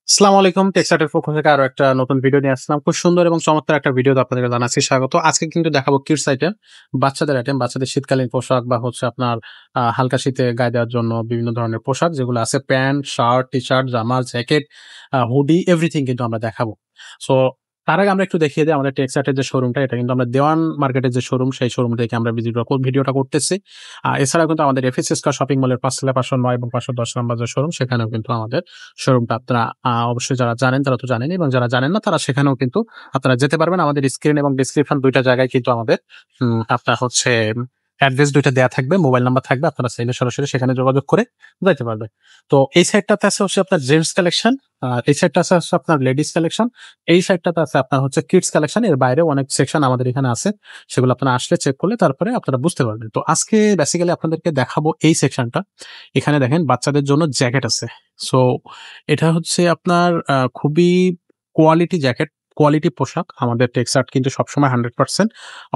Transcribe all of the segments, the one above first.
আসসালামু আলাইকুম। টেক্সাটের পক্ষ থেকে আরো একটা নতুন ভিডিও নিয়ে আসলাম। খুব সুন্দর এবং চমৎকার একটা ভিডিওতে আপনাদেরকে জানাচ্ছি স্বাগত। আজকে কিন্তু দেখাবো কিডস আইটেম, বাচ্চাদের আইটেম, বাচ্চাদের শীতকালীন পোশাক বা হচ্ছে আপনার হালকা শীতে গায়ে দেওয়ার জন্য বিভিন্ন ধরনের পোশাক যেগুলো আছে প্যান্ট, শার্ট, টি-শার্ট, জামা, জ্যাকেট, হুডি এভরিথিং কিন্তু আমরা দেখাবো। সো তার আগে আমরা একটু দেখিয়ে দেই আমাদের টেক্সাটের যে শোরুমটা এটা কিন্তু আমরা দেওয়ান মার্কেটের যে শোরুম সেই শোরুম থেকে আমরা ভিডিওটা করতেছি। এছাড়াও কিন্তু আমাদের এফএসএস স্কয়ার শপিং মলের ৫ তলায় ৫০৯ এবং ৫১০ নাম্বার যে শোরুম সেখানেও কিন্তু আমাদের শোরুমটা আপনারা অবশ্যই যারা জানেন তারা তো জানেনই এবং যারা জানেন না তারা সেখানেও কিন্তু আপনারা যেতে পারবেন। আমাদের স্ক্রিন এবং ডেসক্রিপশন ২ টা জায়গায় কিন্তু আমাদের আপনার হচ্ছে অ্যাড্রেস ২ টা দেয়া থাকবে, মোবাইল নাম্বার থাকবে। আপনারা চাইলে সরাসরি সেখানে যোগাযোগ করে যাইতে পারবেন। তো এই সাইডটাতে আছে হচ্ছে আপনার জেন্টস কালেকশন, আর এই সাইডটা আছে হচ্ছে আপনার লেডিস কালেকশন, এই সাইডটাতে আছে আপনার হচ্ছে কিডস কালেকশন। এর বাইরেও অনেক সেকশন আমাদের এখানে আছে। সেগুলো আপনারা আসলে চেক করলে তারপরে আপনারা বুঝতে পারবেন। তো আজকে বেসিক্যালি আপনাদেরকে দেখাবো এই সেকশনটা। এখানে দেখেন বাচ্চাদের জন্য জ্যাকেট আছে। সো এটা হচ্ছে আপনার খুবই কোয়ালিটি জ্যাকেট, কোয়ালিটি পোশাক। আমাদের টেক্সাট কিন্তু সবসময় 100%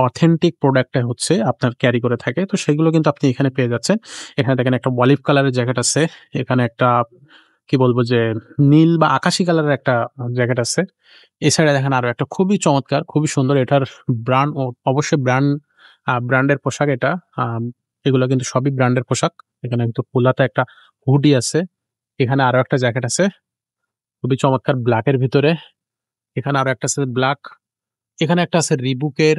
অথেন্টিক প্রোডাক্টটা হচ্ছে আপনার ক্যারি করে থাকে। তো সেগুলো কিন্তু আপনি এখানে পেয়ে যাচ্ছেন। এখানে দেখেন একটা অলিভ কালারের জ্যাকেট আছে। এখানে একটা কি বলবো যে নীল বা আকাশি কালারের একটা জ্যাকেট আছে। এই সাইডে দেখেন আরো একটা খুবই চমৎকার, খুবই সুন্দর। এটার ব্র্যান্ড অবশ্যই ব্র্যান্ডের পোশাক এটা। আম এগুলো কিন্তু সবই ব্র্যান্ডের পোশাক। এখানে কিন্তু ফুলাতে একটা হুডি আছে। এখানে আরো একটা জ্যাকেট আছে। খুবই চমৎকার ব্ল্যাক এর ভিতরে। এখানে আরো একটা আছে ব্ল্যাক। এখানে একটা আছে রিবুকের।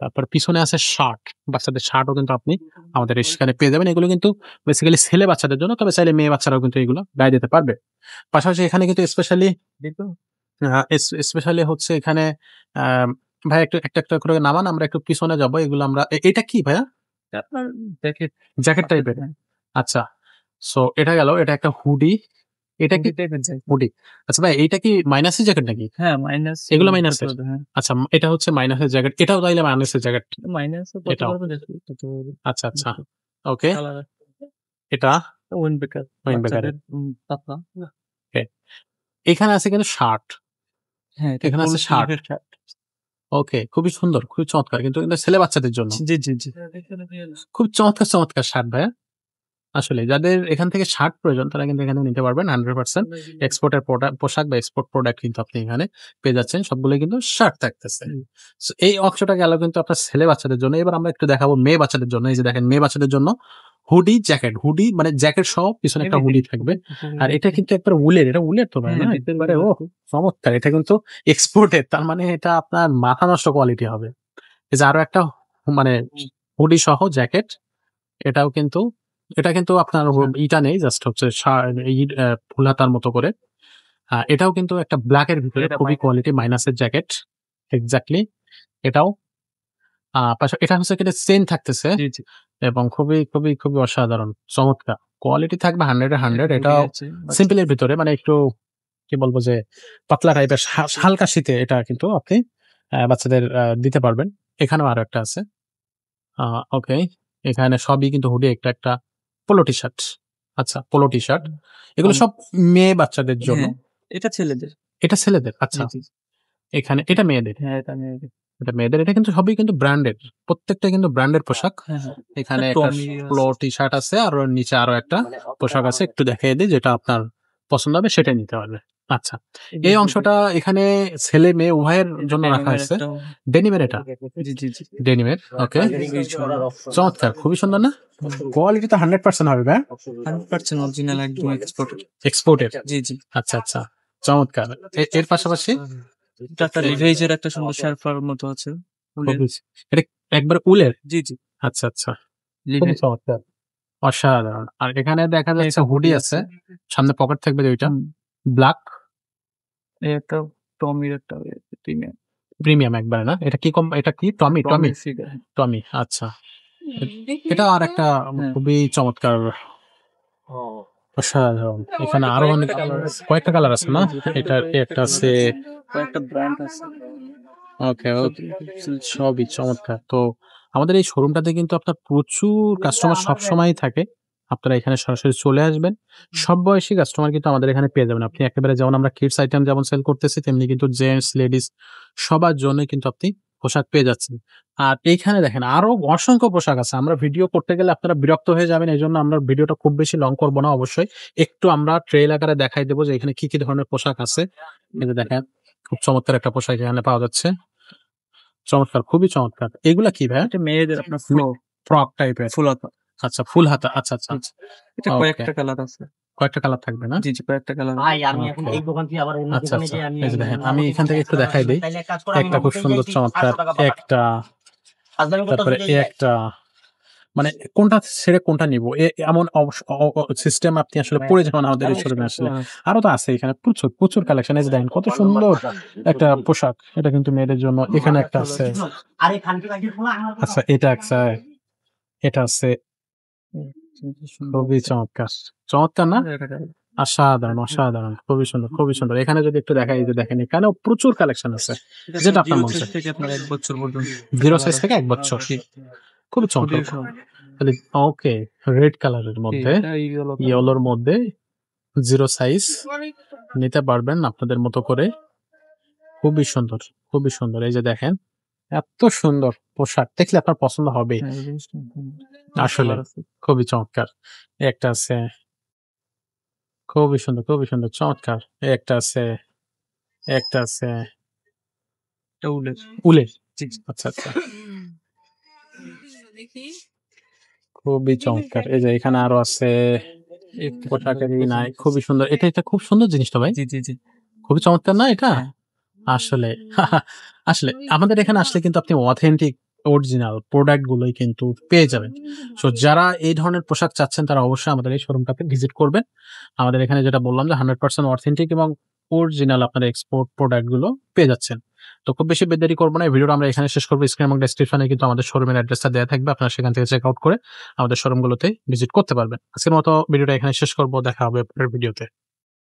তারপর পিছনে আছে শার্ট। বাচ্চাদের শার্টও কিন্তু আপনি আমাদের এখানে পেয়ে যাবেন। এগুলো কিন্তু বেসিক্যালি ছেলে বাচ্চাদের জন্য। তবে চাইলে মেয়ে বাচ্চারাও কিন্তু এগুলো গায়ে দিতে পারবে। পাশাপাশি এখানে কিন্তু স্পেশালি হচ্ছে এখানে আ ভাইয়া একটু একটা করে নামান। আমরা একটু পিছনে যাবো। এগুলো আমরা এটা কি ভাইয়া? আপনার জ্যাকেট জ্যাকেট টাইপের? হ্যাঁ, আচ্ছা। সো এটা গেল। এটা একটা হুডি। এটা কি? হুডি টাইপের জ্যাকেট। হুডি। আচ্ছা ভাই এইটা কি মাইনাসের জ্যাকেট নাকি? হ্যাঁ, মাইনাস এগুলো করতে মাইনাসের? পারবে, হ্যাঁ। আচ্ছা এটা হচ্ছে মাইনাসের জ্যাকেট। এটাও তাইলে মাইনাসের জ্যাকেট। মাইনাসও করতে এটাও। পারবে, জ্যাকেট করতে পারবে। আচ্ছা, আচ্ছা। ওকে। কালার এটা উইন্ড ব্রেকার উইন্ড ব্রেকারের। বাচ্চাদের পাতলা। ওকে। এখানে আছে কিন্তু শার্ট। হ্যাঁ, এটা এখানে ফুল আছে শার্ট। স্লিভের শার্ট। ওকে। খুবই সুন্দর, খুবই চমৎকার। কিন্তু এটা ছেলে বাচ্চাদের জন্য। জি, জি, জি। খুব চমৎকার, চমৎকার শার্ট ভাইয়া। আসলে যাদের এখান থেকে শার্ট প্রয়োজন তারা কিন্তু এখানে নিতে পারবেন 100% এক্সপোর্টের পোশাক বা এক্সপোর্ট প্রোডাক্ট কিন্তু আপনি এখানে পেয়ে যাচ্ছেন। সবগুলোই কিন্তু শার্ট থাকতেছে। সো এই অংশটা গেল কিন্তু আপনার ছেলে বাচ্চাদের জন্য। এবার আমরা একটু দেখাবো মেয়ে বাচ্চাদের জন্য। এই যে দেখেন মেয়ে বাচ্চাদের জন্য হুডি, জ্যাকেট। হুডি মানে জ্যাকেট সহ পিছনে একটা হুডি থাকবে। আর এটা কিন্তু একবারে উলের। এটা উলের তো ভাই হ্যাঁ, না? ভিতরে একবারে ওহ! চমৎকার। এটা কিন্তু এক্সপোর্টের। তার মানে এটা আপনার মাথা নষ্ট কোয়ালিটি হবে। এই যে আরো একটা মানে হুডি সহ জ্যাকেট। এটাও কিন্তু এটা কিন্তু আপনার ইটা নেই জাস্ট হচ্ছে ফুল হাতার মতো করে। এটাও কিন্তু একটা ব্লাক এর ভিতরে এটা খুবই মাইনাস। কোয়ালিটি মাইনাসের জ্যাকেট। এক্সাক্টলি এটাও এটা হচ্ছে কিন্তু চেইন থাকতেছে জি, জি। এবং খুবই অসাধারণ চমৎকার। কোয়ালিটি থাকবে 100 এ 100 একটা হুডি এটাও আছে সিম্পল এর বাচ্চাদের। ভিতরে মানে একটু কি বলবো যে পাতলা টাইপের হালকা শীতে এটা কিন্তু আপনি বাচ্চাদের দিতে পারবেন। এখানেও আরো একটা আছে। আ ওকে। এখানে সবই কিন্তু হুডি একটা পোলো টি-শার্ট। আচ্ছা, পোলো টি-শার্ট। এগুলো আম সব মেয়ে বাচ্চাদের জন্য। হ্যাঁ, এটা ছেলেদের। এটা ছেলেদের। জি, আচ্ছা, জি। এখানে এটা মেয়েদের। হ্যাঁ, এটা আমি এটা মেয়েদের। এটা কিন্তু সবই কিন্তু ব্র্যান্ডেড। প্রত্যেকটা কিন্তু ব্র্যান্ডের পোশাক। হ্যাঁ, হ্যাঁ। এটা এখানে একটা টমি পোলো আছে। টি-শার্ট আছে আর ওর নিচে আরো একটা পোশাক আছে। একটু দেখিয়ে দেই যেটা আপনার পছন্দ হবে সেটাই নিতে পারবে। আচ্ছা। জি, এই জি, জি। অংশটা এখানে ছেলে মেয়ে উভয়ের এটা জন্য রাখা ডেনিমের হয়েছে। একটা। ডেনিমের এটা? জি, জি, জি। ডেনিমের। ওকে। খুবই সুন্দর। চমৎকার। খুবই সুন্দর না? কোয়ালিটি তো 100% হবে ভাইয়া? 100% অরিজিনাল একদম এক্সপোর্টেড। এক্সপোর্টের। জি, জি। আচ্ছা, আচ্ছা। চমৎকার। এর পাশাপাশি এটা একটা লিভাইজ এর একটা সুন্দর শার্পার মতো আছে। উলের। খুবই এটা একবার উলের? জি, জি। আচ্ছা, আচ্ছা। খুবই লিভাইজ। চমৎকার। অসাধারণ। আর এখানে দেখা যাচ্ছে একটা হুডি হুডি আছে। আছে। সামনে পকেট থাকবে ২ টা। হুম। ব্লাক এই একটা টমির একটা প্রিমিয়াম। প্রিমিয়াম একবারে না? এটা কি টমি? টমি? টমির ফিগার। টমি আচ্ছা। এটা আরেকটা হ্যাঁ। খুবই চমৎকার অসাধারণ। এখানে আরো অনেক কালার আছে। কয়েকটা কালার আছে না? এটার এটার ভিতরে একটা আছে। কয়েকটা ব্র্যান্ড আছে। ওকে, সব ওকে। সবই চমৎকার। তো আমাদের এই শোরুমটাতে কিন্তু আপনার প্রচুর কাস্টমার সবসময়ই থাকে। আপনারা এখানে সরাসরি চলে আসবেন। সব বয়সী কাস্টমার কিন্তু আমাদের এখানে পেয়ে যাবেন। আপনি একেবারে যেমন আমরা কিডস আইটেম যেমন সেল করতেছি তেমনি কিন্তু জেন্টস, লেডিস সবার জন্যই কিন্তু আপনি পোশাক পেয়ে যাচ্ছেন। আর এইখানে দেখেন আরো অসংখ্য পোশাক আছে। আমরা ভিডিও করতে গেলে আপনারা বিরক্ত হয়ে যাবেন। এজন্য আমরা ভিডিওটা খুব বেশি লং করব না অবশ্যই। একটু আমরা ট্রেইল আকারে দেখাই দেব যে এখানে কি ধরনের পোশাক আছে। এই যে দেখেন খুব চমৎকার একটা পোশাক এখানে পাওয়া যাচ্ছে। চমৎকার, খুবই চমৎকার। এগুলা কি ভাইয়া? এটা মেয়েদের আপনার ফ্রক টাইপের। ফুল হাতা। আচ্ছা, ফুল হাতা। আচ্ছা, আচ্ছা। এটা ওকে। কয়েকটা কালার আছে। কয়েকটা কালার থাকবে না? জি, কয়েকটা কালার। ভাই আমি এখন ওকে। এই দোকান থেকে আবার অন্য আচ্ছা, দোকানে আচ্ছা। যাই আমি এই যে দেখেন আমি এখান থেকে একটু দেখাই দেই। তাইলে এক কাজ করো, আমি একটা খুব নগদে সুন্দর যাইতেছি, চমৎকার 800 টাকা পাঠাবো। একটা, ফাজলামি তারপরে করতেছো যে একটা মানে কোনটা ছেড়ে কোনটা নিব এমন সিস্টেম আপনি আসলে পড়ে যাবেন আমাদের এই শোরুমে আসলে। আরো তো আছে এখানে প্রচুর কালেকশন। এই যে দেখেন কত সুন্দর একটা পোশাক। এটা কিন্তু মেয়েদের জন্য। এখানে একটা আছে। আরে খানকি খানকি খোলা আমার আচ্ছা, এটা আছে। এটা আছে। খুবই চমৎকার। চমৎকার না? অসাধারণ, অসাধারণ। খুবই সুন্দর, খুবই সুন্দর। এখানে যদি একটু দেখাই, এই যে দেখেন এখানেও প্রচুর কালেকশন আছে। যেটা আপনার মন চায়। থেকে আপনার 1 বছর পর্যন্ত। 0 সাইজ থেকে 1 বছর। খুবই চমৎকার। ওকে, রেড কালারের মধ্যে, ইয়েলোর মধ্যে 0 সাইজ নিতে পারবেন আপনাদের মতো করে। খুবই সুন্দর, খুবই সুন্দর। এই যে দেখেন এত সুন্দর পোশাক দেখলে আপনার পছন্দ হবেই। আসলে খুবই চমৎকার। এই একটা আছে। খুবই সুন্দর, খুবই সুন্দর। চমৎকার। এই একটা আছে। একটা আছে। এটা উলের। উলের। জি। আচ্ছা, আচ্ছা। খুবই চমৎকার। এই যে এখানে আরো আছে। পোশাকেরই নাই। খুবই সুন্দর। এটা খুব সুন্দর জিনিস তো ভাই। জি। খুবই চমৎকার না এটা? হ্যাঁ। আসলে আসলে আমাদের এখানে আসলে কিন্তু আপনি অথেন্টিক অরিজিনাল প্রোডাক্ট গুলোই কিন্তু পেয়ে যাবেন। সো যারা এই ধরনের পোশাক চাচ্ছেন তারা অবশ্যই আমাদের এই শোরুমটাতে ভিজিট করবেন। আমাদের এখানে যেটা বললাম যে 100% অথেন্টিক এবং অরিজিনাল আপনার এক্সপোর্ট প্রোডাক্ট গুলো পেয়ে যাচ্ছেন। তো খুব বেশি দেরি করব না। এই ভিডিওটা আমরা এখানে শেষ করব। স্ক্রিন এবং ডেসক্রিপশনে কিন্তু আমাদের শোরুমের অ্যাড্রেসটা দেয়া থাকবে। আপনারা সেখান থেকে চেক আউট করে আমাদের শোরুমগুলোতে ভিজিট করতে পারবেন। আজকের মতো ভিডিওটা এখানে শেষ করব। দেখা হবে পরের ভিডিওতে।